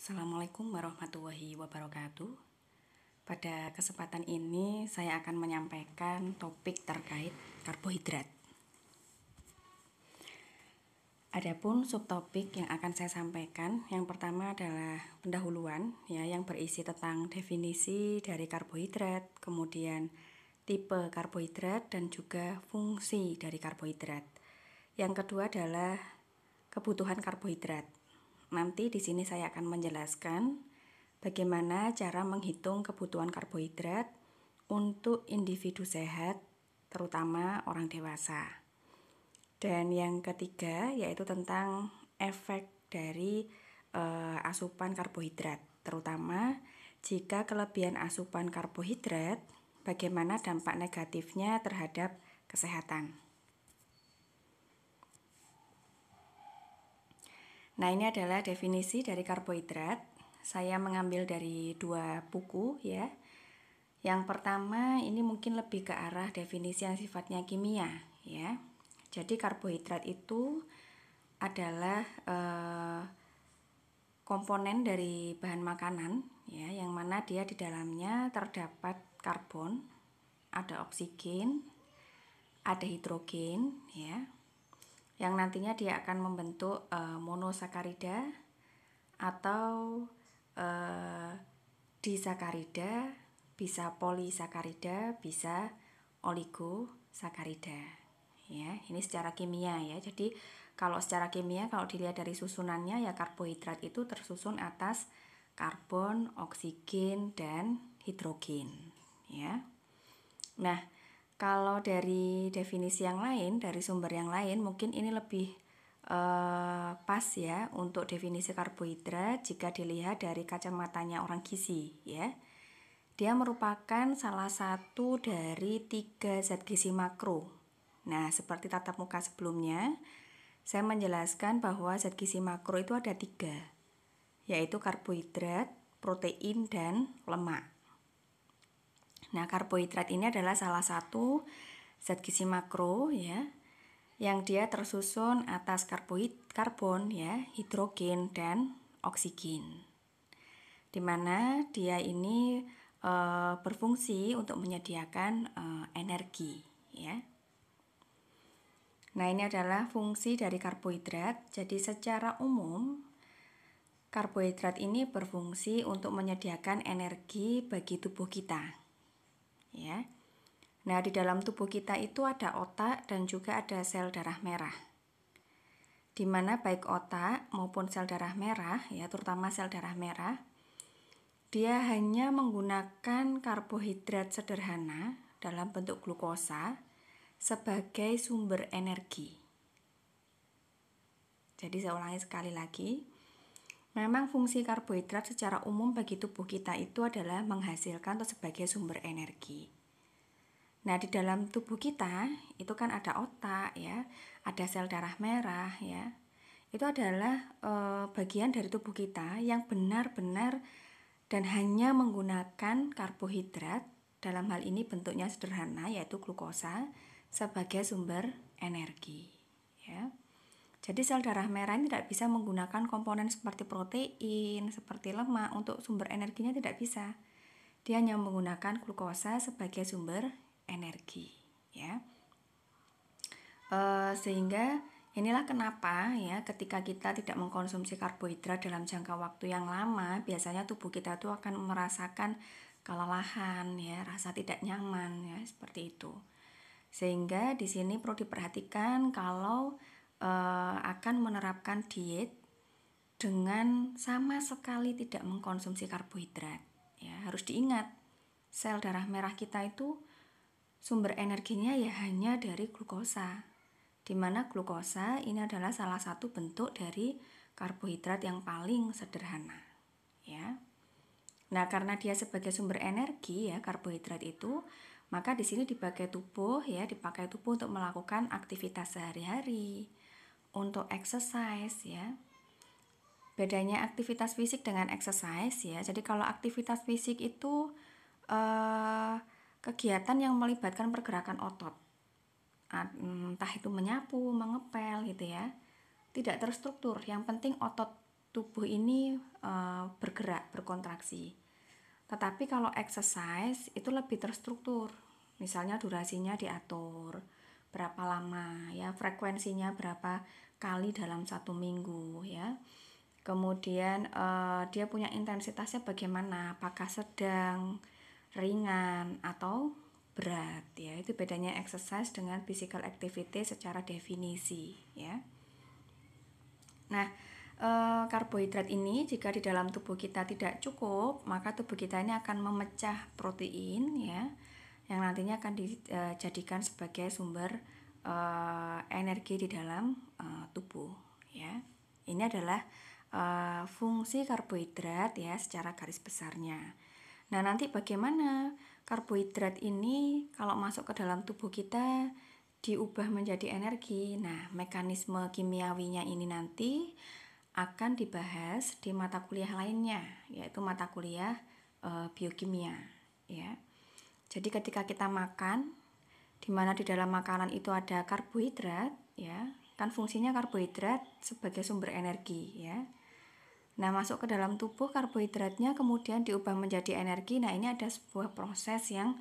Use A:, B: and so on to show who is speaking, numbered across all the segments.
A: Assalamualaikum warahmatullahi wabarakatuh. Pada kesempatan ini saya akan menyampaikan topik terkait karbohidrat. Adapun subtopik yang akan saya sampaikan, yang pertama adalah pendahuluan ya, yang berisi tentang definisi dari karbohidrat, kemudian tipe karbohidrat dan juga fungsi dari karbohidrat. Yang kedua adalah kebutuhan karbohidrat. Nanti di sini saya akan menjelaskan bagaimana cara menghitung kebutuhan karbohidrat untuk individu sehat, terutama orang dewasa. Dan yang ketiga yaitu tentang efek dari asupan karbohidrat, terutama jika kelebihan asupan karbohidrat, bagaimana dampak negatifnya terhadap kesehatan. Nah, ini adalah definisi dari karbohidrat. Saya mengambil dari 2 buku ya. Yang pertama ini mungkin lebih ke arah definisi yang sifatnya kimia ya. Jadi karbohidrat itu adalah komponen dari bahan makanan ya, yang mana dia di dalamnya terdapat karbon, ada oksigen, ada hidrogen ya, yang nantinya dia akan membentuk monosakarida atau disakarida, bisa polisakarida, bisa oligosakarida ya. Ini secara kimia ya. Jadi kalau secara kimia, kalau dilihat dari susunannya ya, karbohidrat itu tersusun atas karbon, oksigen, dan hidrogen ya. Nah, kalau dari definisi yang lain, dari sumber yang lain, mungkin ini lebih pas ya untuk definisi karbohidrat jika dilihat dari kacamatanya orang gizi ya. Dia merupakan salah satu dari 3 zat gizi makro. Nah, seperti tatap muka sebelumnya, saya menjelaskan bahwa zat gizi makro itu ada 3, yaitu karbohidrat, protein, dan lemak. Nah, karbohidrat ini adalah salah satu zat gizi makro ya, yang dia tersusun atas karbon ya, hidrogen, dan oksigen. Dimana dia ini berfungsi untuk menyediakan energi ya. Nah, ini adalah fungsi dari karbohidrat. Jadi secara umum karbohidrat ini berfungsi untuk menyediakan energi bagi tubuh kita ya. Nah, di dalam tubuh kita itu ada otak dan juga ada sel darah merah. Di mana baik otak maupun sel darah merah ya, terutama sel darah merah, dia hanya menggunakan karbohidrat sederhana dalam bentuk glukosa sebagai sumber energi. Jadi saya ulangi sekali lagi. Memang fungsi karbohidrat secara umum bagi tubuh kita itu adalah menghasilkan atau sebagai sumber energi. Nah, di dalam tubuh kita itu kan ada otak ya, ada sel darah merah ya. Itu adalah bagian dari tubuh kita yang benar-benar dan hanya menggunakan karbohidrat, dalam hal ini bentuknya sederhana yaitu glukosa, sebagai sumber energi ya. Jadi sel darah merah ini tidak bisa menggunakan komponen seperti protein, seperti lemak untuk sumber energinya, tidak bisa. Dia hanya menggunakan glukosa sebagai sumber energi ya. Sehingga inilah kenapa ya, ketika kita tidak mengkonsumsi karbohidrat dalam jangka waktu yang lama, biasanya tubuh kita tuh akan merasakan kelelahan ya, rasa tidak nyaman ya, seperti itu. Sehingga di sini perlu diperhatikan kalau akan menerapkan diet dengan sama sekali tidak mengkonsumsi karbohidrat ya. Harus diingat, sel darah merah kita itu sumber energinya ya hanya dari glukosa, di mana glukosa ini adalah salah satu bentuk dari karbohidrat yang paling sederhana ya. Nah, karena dia sebagai sumber energi ya, karbohidrat itu, maka di sini dipakai tubuh untuk melakukan aktivitas sehari-hari, untuk exercise ya. Bedanya aktivitas fisik dengan exercise ya. Jadi kalau aktivitas fisik itu kegiatan yang melibatkan pergerakan otot, entah itu menyapu, mengepel gitu ya, tidak terstruktur. Yang penting otot tubuh ini bergerak, berkontraksi. Tetapi kalau exercise itu lebih terstruktur. Misalnya durasinya diatur, berapa lama ya, frekuensinya berapa kali dalam 1 minggu ya. Kemudian dia punya intensitasnya bagaimana, apakah sedang, ringan atau berat ya. Itu bedanya exercise dengan physical activity secara definisi ya. Nah, karbohidrat ini jika di dalam tubuh kita tidak cukup, maka tubuh kita ini akan memecah protein ya, yang nantinya akan dijadikan sebagai sumber energi di dalam tubuh ya. Ini adalah fungsi karbohidrat ya secara garis besarnya. Nah, nanti bagaimana karbohidrat ini kalau masuk ke dalam tubuh kita diubah menjadi energi. Nah, mekanisme kimiawinya ini nanti akan dibahas di mata kuliah lainnya, yaitu mata kuliah biokimia ya. Jadi ketika kita makan, di mana di dalam makanan itu ada karbohidrat ya, kan fungsinya karbohidrat sebagai sumber energi ya. Nah, masuk ke dalam tubuh karbohidratnya kemudian diubah menjadi energi. Nah, ini ada sebuah proses yang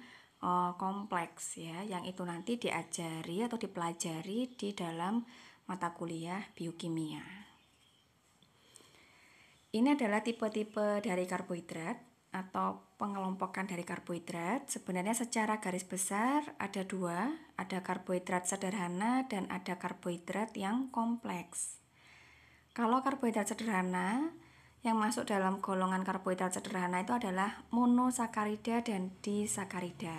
A: kompleks ya, yang itu nanti diajari atau dipelajari di dalam mata kuliah biokimia. Ini adalah tipe-tipe dari karbohidrat atau pengelompokan dari karbohidrat. Sebenarnya secara garis besar ada 2, ada karbohidrat sederhana dan ada karbohidrat yang kompleks. Kalau karbohidrat sederhana, yang masuk dalam golongan karbohidrat sederhana itu adalah monosakarida dan disakarida.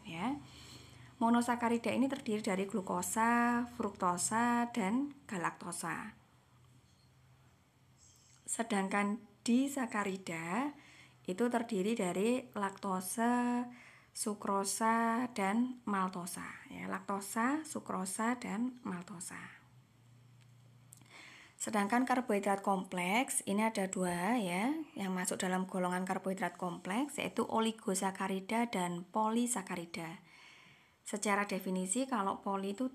A: Ya. Monosakarida ini terdiri dari glukosa, fruktosa, dan galaktosa. Sedangkan disakarida itu terdiri dari laktosa, sukrosa, dan maltosa. Ya, laktosa, sukrosa, dan maltosa. Sedangkan karbohidrat kompleks ini ada 2 ya, yang masuk dalam golongan karbohidrat kompleks yaitu oligosakarida dan polisakarida. Secara definisi kalau poli itu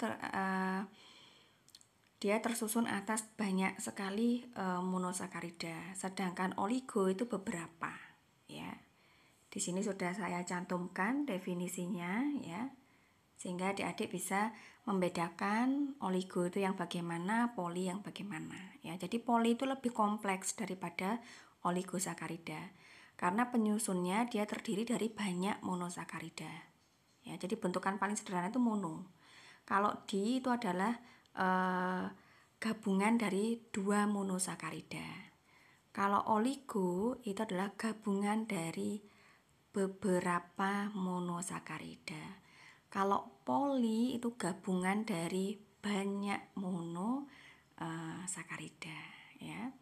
A: dia tersusun atas banyak sekali monosakarida, sedangkan oligo itu beberapa ya. Di sini sudah saya cantumkan definisinya ya, sehingga adik-adik bisa membedakan oligo itu yang bagaimana, poli yang bagaimana ya. Jadi poli itu lebih kompleks daripada oligosakarida karena penyusunnya dia terdiri dari banyak monosakarida ya. Jadi bentukan paling sederhana itu mono. Kalau di itu adalah gabungan dari 2 monosakarida. Kalau oligo itu adalah gabungan dari beberapa monosakarida. Kalau poli itu gabungan dari banyak monosakarida ya.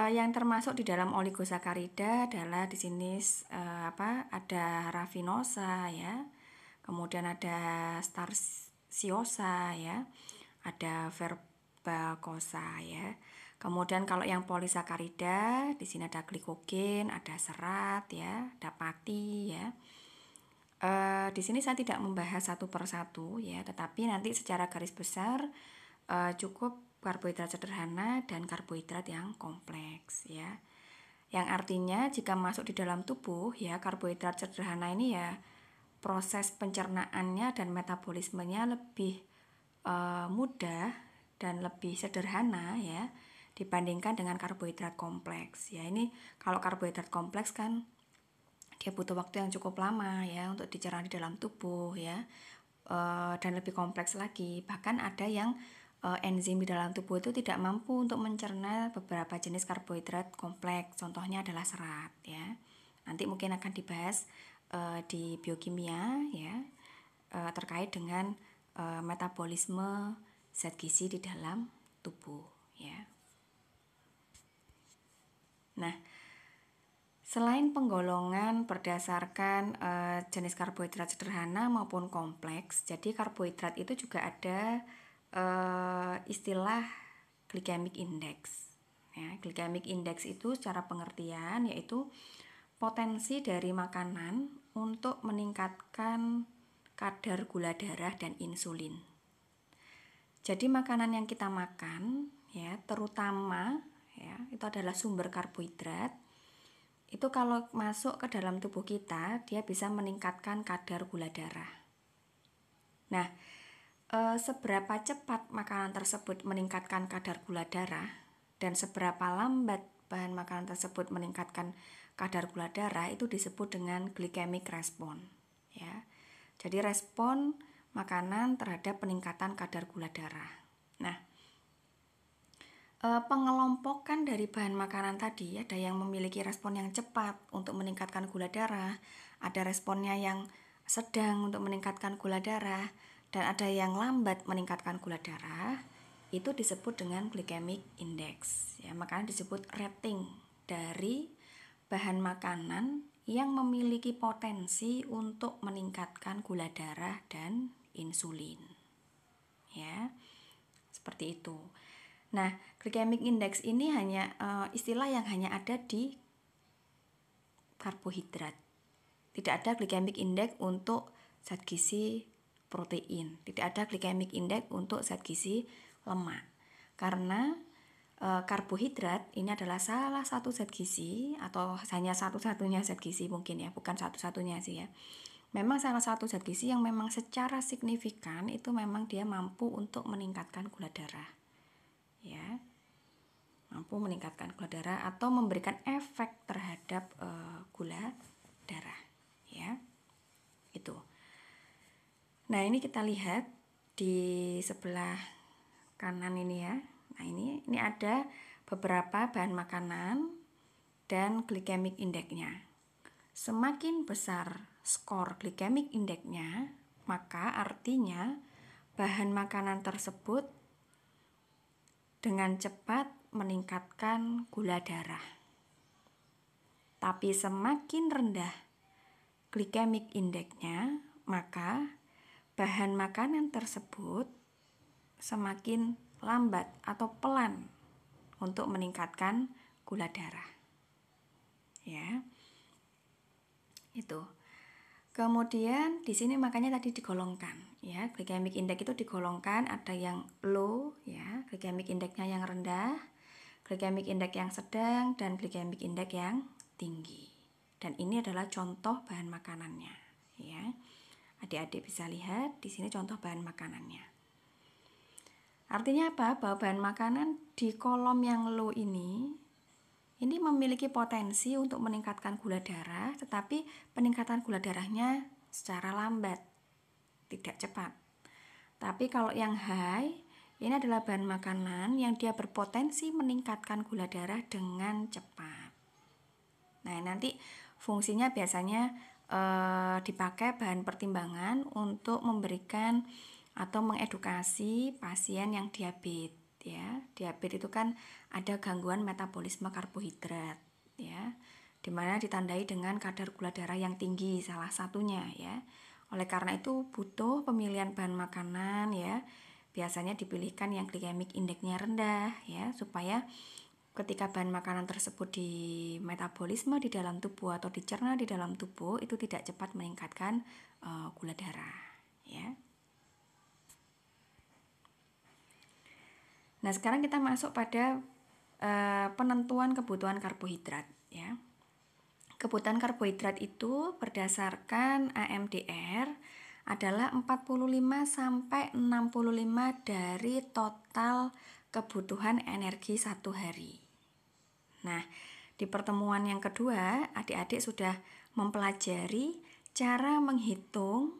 A: Yang termasuk di dalam oligosakarida adalah di sini ada rafinosa ya. Kemudian ada starciosa ya. Ada verbacosa ya. Kemudian kalau yang polisakarida di sini ada glikogen, ada serat ya, ada pati ya. Di sini saya tidak membahas satu persatu ya, tetapi nanti secara garis besar cukup karbohidrat sederhana dan karbohidrat yang kompleks ya. Yang artinya jika masuk di dalam tubuh ya, karbohidrat sederhana ini ya proses pencernaannya dan metabolismenya lebih mudah dan lebih sederhana ya dibandingkan dengan karbohidrat kompleks ya. Ini kalau karbohidrat kompleks kan dia butuh waktu yang cukup lama ya untuk dicerna di dalam tubuh ya, dan lebih kompleks lagi. Bahkan ada yang enzim di dalam tubuh itu tidak mampu untuk mencerna beberapa jenis karbohidrat kompleks. Contohnya adalah serat ya. Nanti mungkin akan dibahas di biokimia ya, terkait dengan metabolisme zat gizi di dalam tubuh ya. Nah, selain penggolongan berdasarkan jenis karbohidrat sederhana maupun kompleks, jadi karbohidrat itu juga ada istilah glycemic index. Ya, glycemic index itu secara pengertian yaitu potensi dari makanan untuk meningkatkan kadar gula darah dan insulin. Jadi makanan yang kita makan ya, terutama ya, itu adalah sumber karbohidrat. Itu kalau masuk ke dalam tubuh kita, dia bisa meningkatkan kadar gula darah. Nah, seberapa cepat makanan tersebut meningkatkan kadar gula darah dan seberapa lambat bahan makanan tersebut meningkatkan kadar gula darah itu disebut dengan glycemic response, ya. Jadi respon makanan terhadap peningkatan kadar gula darah. Nah, pengelompokan dari bahan makanan tadi ada yang memiliki respon yang cepat untuk meningkatkan gula darah, ada responnya yang sedang untuk meningkatkan gula darah, dan ada yang lambat meningkatkan gula darah. Itu disebut dengan glycemic index, ya, makanya disebut rating dari bahan makanan yang memiliki potensi untuk meningkatkan gula darah dan insulin, ya, seperti itu. Nah, glycemic index ini hanya istilah yang hanya ada di karbohidrat. Tidak ada glycemic index untuk zat gizi protein, tidak ada glycemic index untuk zat gizi lemak. Karena karbohidrat ini adalah salah satu zat gizi, atau hanya satu-satunya zat gizi mungkin ya, bukan satu-satunya sih ya. Memang salah satu zat gizi yang memang secara signifikan itu memang dia mampu untuk meningkatkan gula darah. Ya, mampu meningkatkan gula darah atau memberikan efek terhadap gula darah, ya, itu. Nah, ini kita lihat di sebelah kanan ini ya. Nah, ini ada beberapa bahan makanan dan glycemic index-nya. Semakin besar skor glycemic index-nya, maka artinya bahan makanan tersebut dengan cepat meningkatkan gula darah. Tapi semakin rendah glycemic index-nya, maka bahan makanan tersebut semakin lambat atau pelan untuk meningkatkan gula darah. Ya. Itu. Kemudian di sini makanya tadi digolongkan, ya, glycemic index itu digolongkan, ada yang low, ya, glycemic index-nya yang rendah, glycemic index yang sedang, dan glycemic index yang tinggi. Dan ini adalah contoh bahan makanannya, ya. Adik-adik bisa lihat di sini contoh bahan makanannya. Artinya apa? Bahwa bahan makanan di kolom yang low ini memiliki potensi untuk meningkatkan gula darah, tetapi peningkatan gula darahnya secara lambat, tidak cepat. Tapi kalau yang high, ini adalah bahan makanan yang dia berpotensi meningkatkan gula darah dengan cepat. Nah, nanti fungsinya biasanya dipakai bahan pertimbangan untuk memberikan atau mengedukasi pasien yang diabetes. Ya, diabetes itu kan ada gangguan metabolisme karbohidrat, ya, dimana ditandai dengan kadar gula darah yang tinggi salah satunya, ya. Oleh karena itu butuh pemilihan bahan makanan, ya, biasanya dipilihkan yang glycemic index-nya rendah, ya, supaya ketika bahan makanan tersebut di metabolisme di dalam tubuh atau dicerna di dalam tubuh itu tidak cepat meningkatkan gula darah, ya. Nah, sekarang kita masuk pada penentuan kebutuhan karbohidrat, ya. Kebutuhan karbohidrat itu berdasarkan AMDR adalah 45 sampai 65 dari total kebutuhan energi satu hari. Nah, di pertemuan yang kedua, adik-adik sudah mempelajari cara menghitung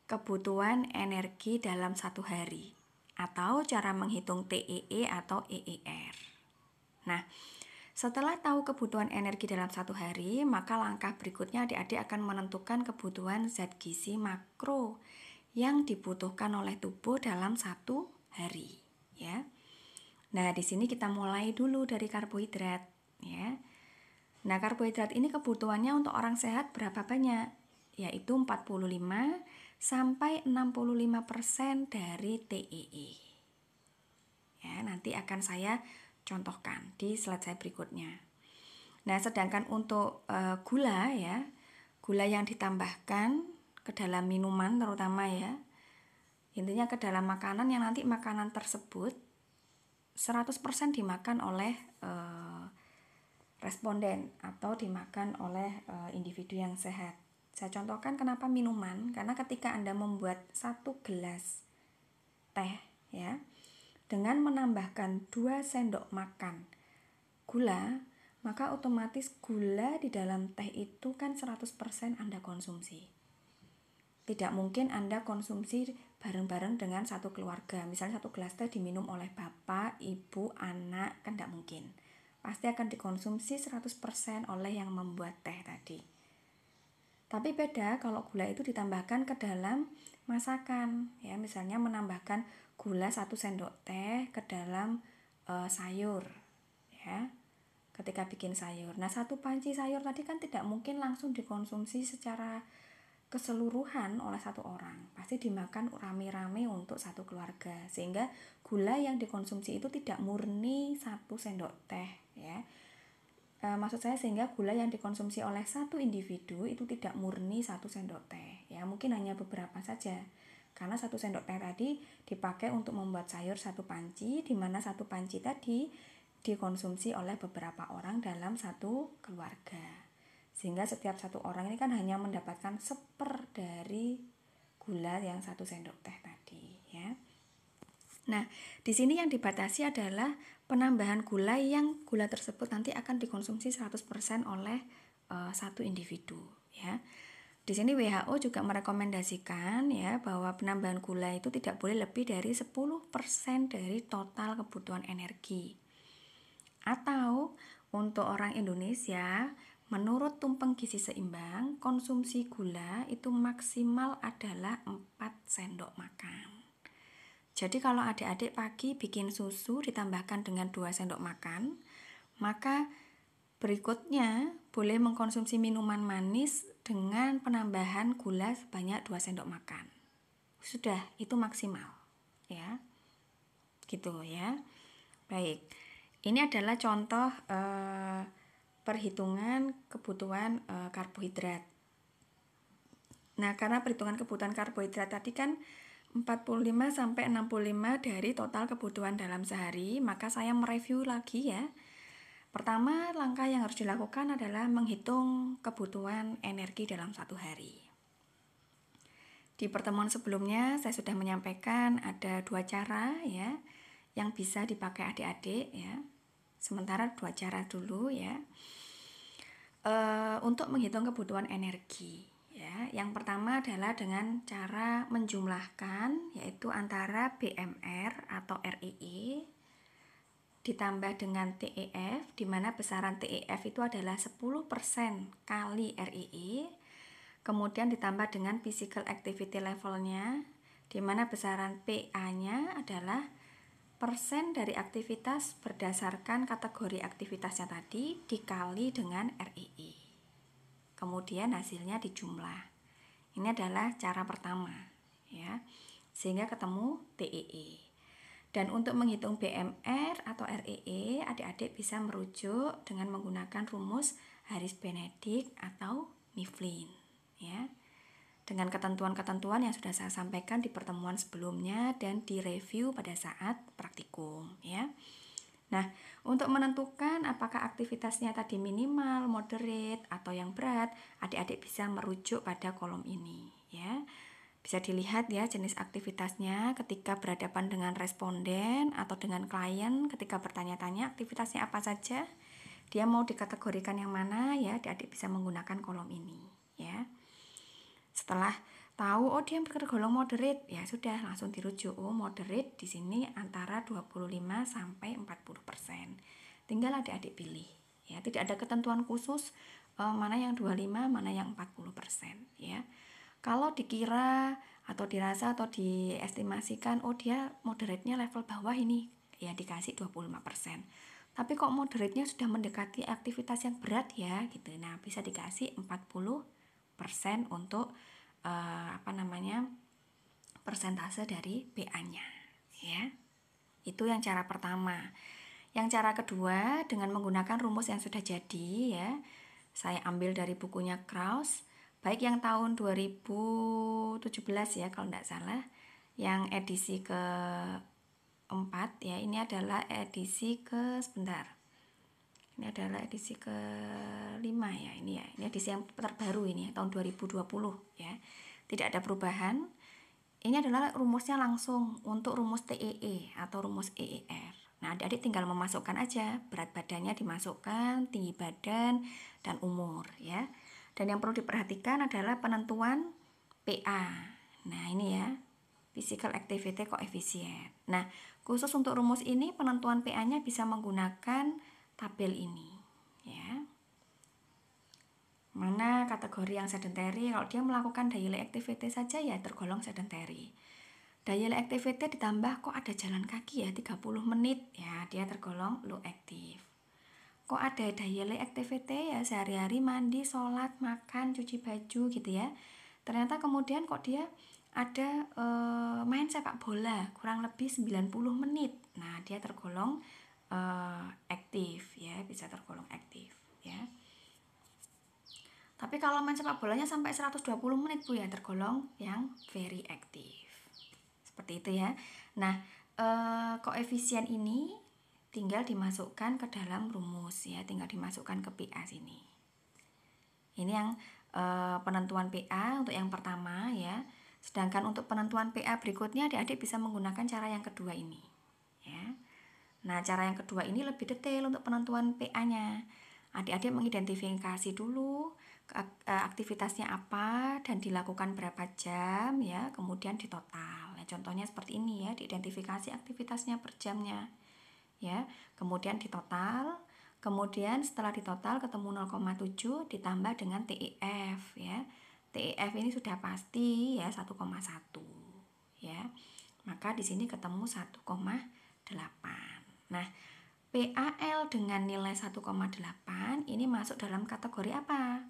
A: kebutuhan energi dalam satu hari, atau cara menghitung TEE atau EER. Nah, setelah tahu kebutuhan energi dalam satu hari, maka langkah berikutnya adik-adik akan menentukan kebutuhan zat gizi makro yang dibutuhkan oleh tubuh dalam satu hari, ya. Nah, di sini kita mulai dulu dari karbohidrat, ya. Nah, karbohidrat ini kebutuhannya untuk orang sehat berapa banyak? Yaitu 45 sampai 65% dari TEE. Ya, nanti akan saya contohkan di slide saya berikutnya. Nah, sedangkan untuk gula, ya, gula yang ditambahkan ke dalam minuman terutama, ya, intinya ke dalam makanan yang nanti makanan tersebut 100% dimakan oleh responden atau dimakan oleh individu yang sehat. Saya contohkan kenapa minuman, karena ketika Anda membuat 1 gelas teh ya, dengan menambahkan 2 sendok makan gula, maka otomatis gula di dalam teh itu kan 100% Anda konsumsi. Tidak mungkin Anda konsumsi bareng-bareng dengan satu keluarga. Misalnya 1 gelas teh diminum oleh bapak, ibu, anak, kan tidak mungkin. Pasti akan dikonsumsi 100% oleh yang membuat teh tadi. Tapi beda kalau gula itu ditambahkan ke dalam masakan. Ya, misalnya menambahkan gula 1 sendok teh ke dalam sayur. Ya, ketika bikin sayur. Nah, 1 panci sayur tadi kan tidak mungkin langsung dikonsumsi secara keseluruhan oleh 1 orang, pasti dimakan rame-rame untuk 1 keluarga, sehingga gula yang dikonsumsi itu tidak murni 1 sendok teh ya. Maksud saya sehingga gula yang dikonsumsi oleh 1 individu itu tidak murni 1 sendok teh ya, mungkin hanya beberapa saja, karena 1 sendok teh tadi dipakai untuk membuat sayur 1 panci, di mana 1 panci tadi dikonsumsi oleh beberapa orang dalam 1 keluarga. Sehingga setiap 1 orang ini kan hanya mendapatkan 1/4 dari gula yang 1 sendok teh tadi ya. Nah, di sini yang dibatasi adalah penambahan gula yang gula tersebut nanti akan dikonsumsi 100% oleh 1 individu ya. Di sini WHO juga merekomendasikan ya bahwa penambahan gula itu tidak boleh lebih dari 10% dari total kebutuhan energi. Atau untuk orang Indonesia, menurut Tumpeng Gizi Seimbang, konsumsi gula itu maksimal adalah 4 sendok makan. Jadi kalau adik-adik pagi bikin susu ditambahkan dengan 2 sendok makan, maka berikutnya boleh mengkonsumsi minuman manis dengan penambahan gula sebanyak 2 sendok makan. Sudah, itu maksimal ya. Gitu ya. Baik. Ini adalah contoh perhitungan kebutuhan karbohidrat. Nah, karena perhitungan kebutuhan karbohidrat tadi kan 45-65 dari total kebutuhan dalam sehari, maka saya mereview lagi ya. Pertama, langkah yang harus dilakukan adalah menghitung kebutuhan energi dalam 1 hari. Di pertemuan sebelumnya saya sudah menyampaikan ada 2 cara ya yang bisa dipakai adik-adik ya. Sementara 2 cara dulu ya. Untuk menghitung kebutuhan energi ya. Yang pertama adalah dengan cara menjumlahkan, yaitu antara BMR atau REE ditambah dengan TEF, di mana besaran TEF itu adalah 10% kali REE, kemudian ditambah dengan physical activity levelnya, di mana besaran PA-nya adalah persen dari aktivitas berdasarkan kategori aktivitasnya tadi dikali dengan REE. Kemudian hasilnya dijumlah. Ini adalah cara pertama ya. Sehingga ketemu TEE. Dan untuk menghitung BMR atau REE, adik-adik bisa merujuk dengan menggunakan rumus Harris-Benedict atau Mifflin ya. Dengan ketentuan-ketentuan yang sudah saya sampaikan di pertemuan sebelumnya dan direview pada saat praktikum ya. Nah, untuk menentukan apakah aktivitasnya tadi minimal, moderate, atau yang berat, adik-adik bisa merujuk pada kolom ini ya. Bisa dilihat ya jenis aktivitasnya ketika berhadapan dengan responden atau dengan klien, ketika bertanya-tanya aktivitasnya apa saja, dia mau dikategorikan yang mana ya, adik-adik bisa menggunakan kolom ini ya. Setelah tahu dia tergolong moderate, ya sudah langsung dirujuk. Moderate di sini antara 25 sampai 40%. Tinggal adik-adik pilih. Ya, tidak ada ketentuan khusus mana yang 25, mana yang 40%, ya. Kalau dikira atau dirasa atau diestimasikan dia moderate-nya level bawah ini, ya dikasih 25%. Tapi kok moderate-nya sudah mendekati aktivitas yang berat ya gitu. Nah, bisa dikasih 40% untuk persentase dari PA-nya ya. Itu yang cara pertama. Yang cara kedua dengan menggunakan rumus yang sudah jadi ya. Saya ambil dari bukunya Krauss, baik yang tahun 2017 ya kalau tidak salah, yang edisi ke 4 ya. Ini adalah edisi Ini adalah edisi ke-5 ya. Ini edisi yang terbaru ini tahun 2020 ya. Tidak ada perubahan. Ini adalah rumusnya langsung untuk rumus TEE atau rumus EER. Nah, adik-adik tinggal memasukkan aja berat badannya dimasukkan, tinggi badan dan umur ya. Dan yang perlu diperhatikan adalah penentuan PA. Nah, ini ya. Physical Activity Coefficient. Nah, khusus untuk rumus ini penentuan PA-nya bisa menggunakan tabel ini ya. Mana kategori yang sedentary? Kalau dia melakukan daily activity saja ya tergolong sedentary. Daily activity ditambah kok ada jalan kaki ya 30 menit ya, dia tergolong low active. Kok ada daily activity ya sehari-hari mandi, sholat, makan, cuci baju gitu ya. Ternyata kemudian kok dia ada main sepak bola kurang lebih 90 menit. Nah, dia tergolong aktif ya, bisa tergolong aktif ya. Tapi kalau main sepak bolanya sampai 120 menit Bu ya, tergolong yang very active. Seperti itu ya. Nah, koefisien ini tinggal dimasukkan ke dalam rumus ya, tinggal dimasukkan ke PA sini. Ini yang penentuan PA untuk yang pertama ya. Sedangkan untuk penentuan PA berikutnya adik-adik bisa menggunakan cara yang kedua ini ya. Nah, cara yang kedua ini lebih detail untuk penentuan PA-nya. Adik-adik mengidentifikasi dulu aktivitasnya apa dan dilakukan berapa jam ya, kemudian ditotal. Nah, contohnya seperti ini ya, diidentifikasi aktivitasnya per jamnya. Ya, kemudian ditotal. Kemudian setelah ditotal ketemu 0,7 ditambah dengan TEF ya. TEF ini sudah pasti ya 1,1 ya. Maka di sini ketemu 1,8. Nah, PAL dengan nilai 1,8 ini masuk dalam kategori apa?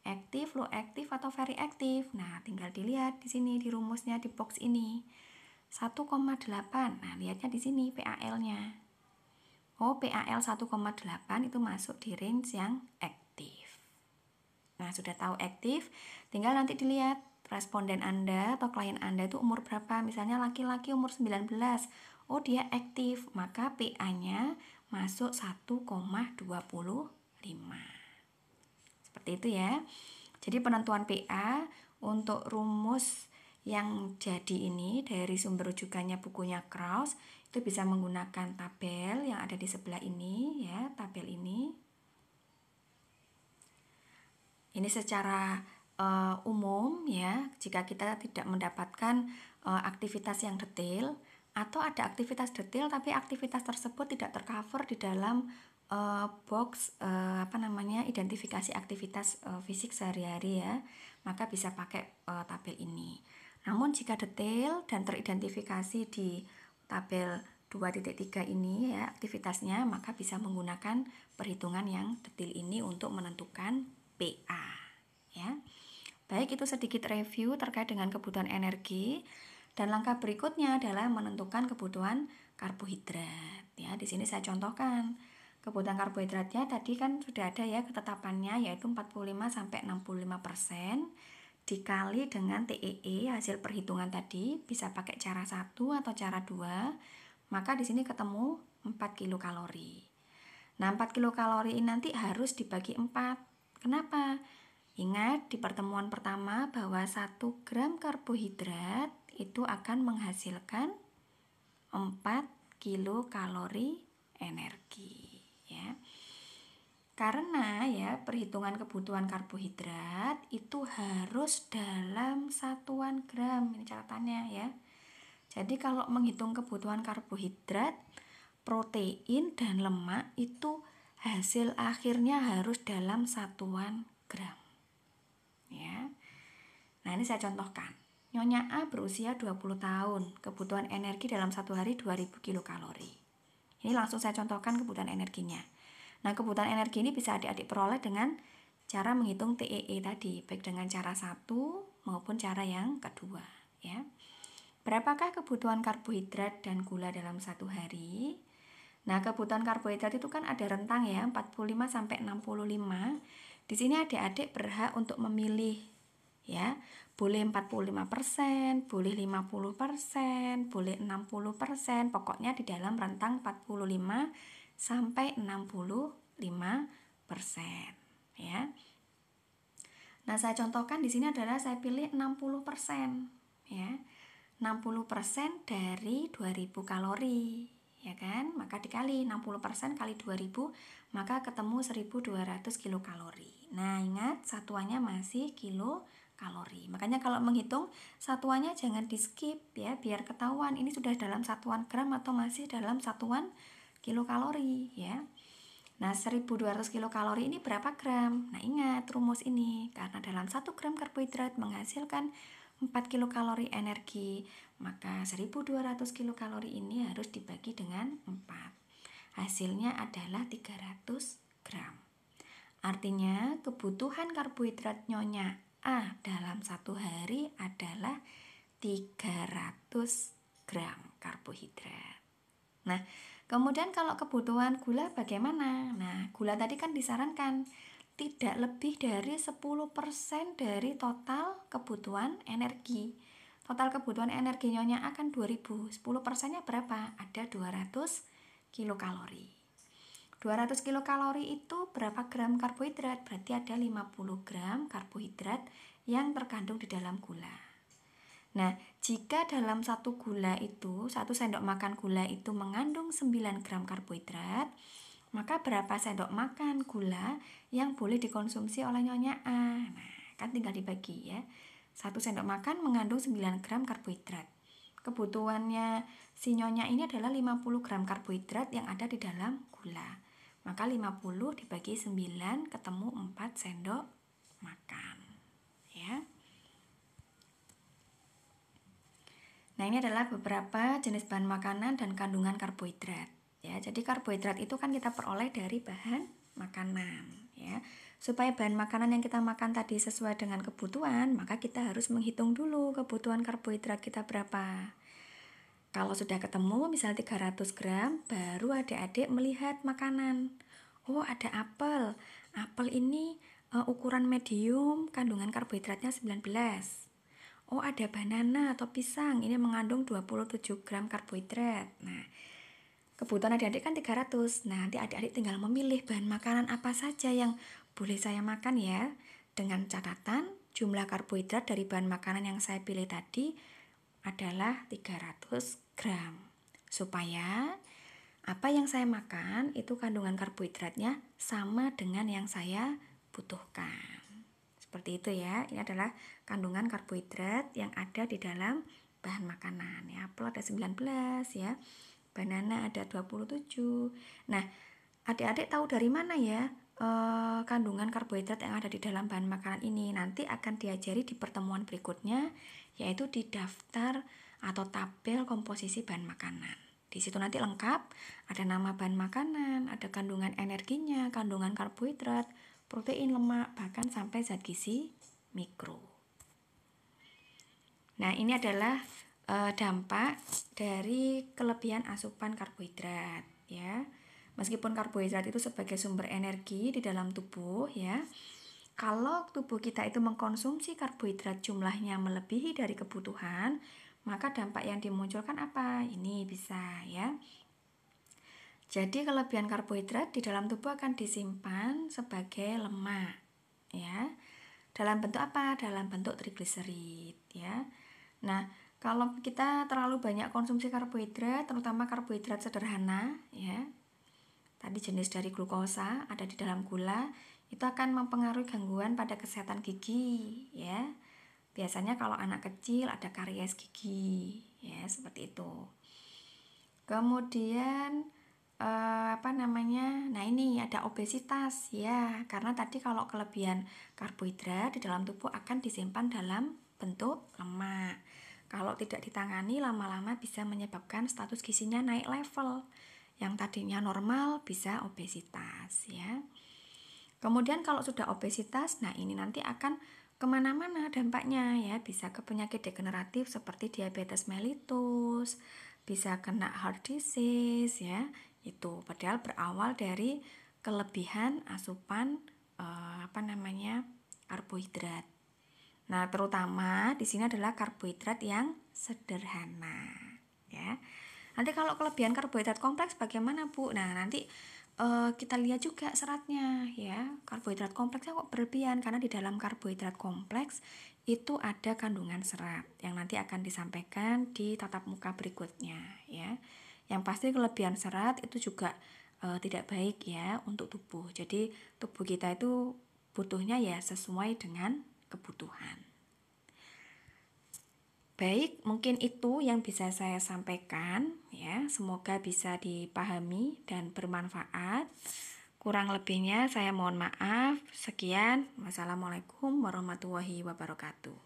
A: Aktif, low aktif atau very aktif. Nah, tinggal dilihat di sini di rumusnya di box ini. 1,8. Nah, lihatnya di sini PAL-nya. Oh, PAL 1,8 itu masuk di range yang aktif. Nah, sudah tahu aktif, tinggal nanti dilihat responden Anda atau klien Anda itu umur berapa. Misalnya laki-laki umur 19. Oh, dia aktif, maka PA-nya masuk 1,25. Seperti itu ya. Jadi penentuan PA untuk rumus yang jadi ini dari sumber rujukannya bukunya Krauss itu bisa menggunakan tabel yang ada di sebelah ini ya, tabel ini. Ini secara umum ya, jika kita tidak mendapatkan aktivitas yang detail atau ada aktivitas detail tapi aktivitas tersebut tidak tercover di dalam box identifikasi aktivitas fisik sehari-hari ya, maka bisa pakai tabel ini. Namun jika detail dan teridentifikasi di tabel 2.3 ini ya aktivitasnya, maka bisa menggunakan perhitungan yang detail ini untuk menentukan PA ya. Baik, itu sedikit review terkait dengan kebutuhan energi. Dan langkah berikutnya adalah menentukan kebutuhan karbohidrat. Ya, di sini saya contohkan. Kebutuhan karbohidratnya tadi kan sudah ada ya ketetapannya, yaitu 45-65% dikali dengan TEE hasil perhitungan tadi, bisa pakai cara 1 atau cara 2. Maka di sini ketemu 4 kilokalori. Nah, 4 kilokalori ini nanti harus dibagi 4. Kenapa? Ingat di pertemuan pertama bahwa 1 gram karbohidrat itu akan menghasilkan 4 kilokalori energi ya. Karena ya perhitungan kebutuhan karbohidrat itu harus dalam satuan gram, ini catatannya ya. Jadi kalau menghitung kebutuhan karbohidrat, protein dan lemak itu hasil akhirnya harus dalam satuan gram ya. Nah, ini saya contohkan. Nyonya A berusia 20 tahun, kebutuhan energi dalam satu hari 2000 kilokalori. Ini langsung saya contohkan kebutuhan energinya. Nah, kebutuhan energi ini bisa adik-adik peroleh dengan cara menghitung TEE tadi, baik dengan cara 1 maupun cara yang kedua ya. Berapakah kebutuhan karbohidrat dan gula dalam satu hari? Nah, kebutuhan karbohidrat itu kan ada rentang ya, 45 sampai 65. Di sini adik-adik berhak untuk memilih ya. Boleh 45%, boleh 50%, boleh 60%, pokoknya di dalam rentang 45 sampai 65%, ya. Nah, saya contohkan di sini adalah saya pilih 60%, ya. 60% dari 2000 kalori, ya kan? Maka dikali 60% kali 2000, maka ketemu 1200 kilokalori. Nah, ingat satuannya masih kilokalori. Makanya kalau menghitung satuannya jangan di skip ya, biar ketahuan ini sudah dalam satuan gram atau masih dalam satuan kilokalori, ya. Nah, 1200 kilokalori ini berapa gram? Nah, ingat rumus ini. Karena dalam 1 gram karbohidrat menghasilkan 4 kilokalori energi, maka 1200 kilokalori ini harus dibagi dengan 4. Hasilnya adalah 300 gram. Artinya, kebutuhan karbohidrat Nyonya A dalam 1 hari adalah 300 gram karbohidrat. Nah, kemudian kalau kebutuhan gula bagaimana? Nah, gula tadi kan disarankan tidak lebih dari 10% dari total kebutuhan energi. Total kebutuhan energi Nyonya akan 2000. 10%-nya berapa? Ada 200 kilokalori. 200 kilokalori itu berapa gram karbohidrat? Berarti ada 50 gram karbohidrat yang terkandung di dalam gula. Nah, jika dalam 1 gula itu, 1 sendok makan gula itu mengandung 9 gram karbohidrat, maka berapa sendok makan gula yang boleh dikonsumsi oleh Nyonya A? Nah, kan tinggal dibagi ya. 1 sendok makan mengandung 9 gram karbohidrat. Kebutuhannya si Nyonya ini adalah 50 gram karbohidrat yang ada di dalam gula. Maka 50 dibagi 9 ketemu 4 sendok makan. Ya. Nah, ini adalah beberapa jenis bahan makanan dan kandungan karbohidrat. Ya, jadi karbohidrat itu kan kita peroleh dari bahan makanan, ya. Supaya bahan makanan yang kita makan tadi sesuai dengan kebutuhan, maka kita harus menghitung dulu kebutuhan karbohidrat kita berapa. Kalau sudah ketemu misal 300 gram, baru adik-adik melihat makanan. Oh, ada apel. Apel ini ukuran medium, kandungan karbohidratnya 19. Oh, ada banana atau pisang, ini mengandung 27 gram karbohidrat. Nah, kebutuhan adik-adik kan 300. Nah, nanti adik-adik tinggal memilih bahan makanan apa saja yang boleh saya makan ya. Dengan catatan, jumlah karbohidrat dari bahan makanan yang saya pilih tadi adalah 300 gram. Supaya apa yang saya makan itu kandungan karbohidratnya sama dengan yang saya butuhkan. Seperti itu ya, ini adalah kandungan karbohidrat yang ada di dalam bahan makanan ya. Apel ada 19 ya, banana ada 27. Nah, adik-adik tahu dari mana ya kandungan karbohidrat yang ada di dalam bahan makanan ini? Nanti akan diajari di pertemuan berikutnya, yaitu di daftar atau tabel komposisi bahan makanan. Di situ nanti lengkap, ada nama bahan makanan, ada kandungan energinya, kandungan karbohidrat, protein, lemak, bahkan sampai zat gizi mikro. Nah, ini adalah dampak dari kelebihan asupan karbohidrat ya. Meskipun karbohidrat itu sebagai sumber energi di dalam tubuh ya, kalau tubuh kita itu mengkonsumsi karbohidrat jumlahnya melebihi dari kebutuhan, maka dampak yang dimunculkan apa? Ini bisa ya. Jadi kelebihan karbohidrat di dalam tubuh akan disimpan sebagai lemak ya. Dalam bentuk apa? Dalam bentuk trigliserid ya. Nah, kalau kita terlalu banyak konsumsi karbohidrat, terutama karbohidrat sederhana ya. Tadi jenis dari glukosa ada di dalam gula, itu akan mempengaruhi gangguan pada kesehatan gigi ya. Biasanya kalau anak kecil ada karies gigi ya, seperti itu. Kemudian nah ini ada obesitas ya, karena tadi kalau kelebihan karbohidrat di dalam tubuh akan disimpan dalam bentuk lemak. Kalau tidak ditangani lama-lama bisa menyebabkan status gizinya naik level, yang tadinya normal bisa obesitas ya. Kemudian kalau sudah obesitas, nah ini nanti akan kemana-mana dampaknya ya, bisa ke penyakit degeneratif seperti diabetes mellitus, bisa kena heart disease ya. Itu padahal berawal dari kelebihan asupan karbohidrat. Nah, terutama di sini adalah karbohidrat yang sederhana, ya. Nanti kalau kelebihan karbohidrat kompleks bagaimana, Bu? Nah, nanti kita lihat juga seratnya, ya. Karbohidrat kompleksnya kok berlebihan karena di dalam karbohidrat kompleks itu ada kandungan serat yang nanti akan disampaikan di tatap muka berikutnya, ya. Yang pasti kelebihan serat itu juga tidak baik ya untuk tubuh. Jadi tubuh kita itu butuhnya ya sesuai dengan kebutuhan. Baik, mungkin itu yang bisa saya sampaikan ya. Semoga bisa dipahami dan bermanfaat. Kurang lebihnya saya mohon maaf. Sekian. Wassalamualaikum warahmatullahi wabarakatuh.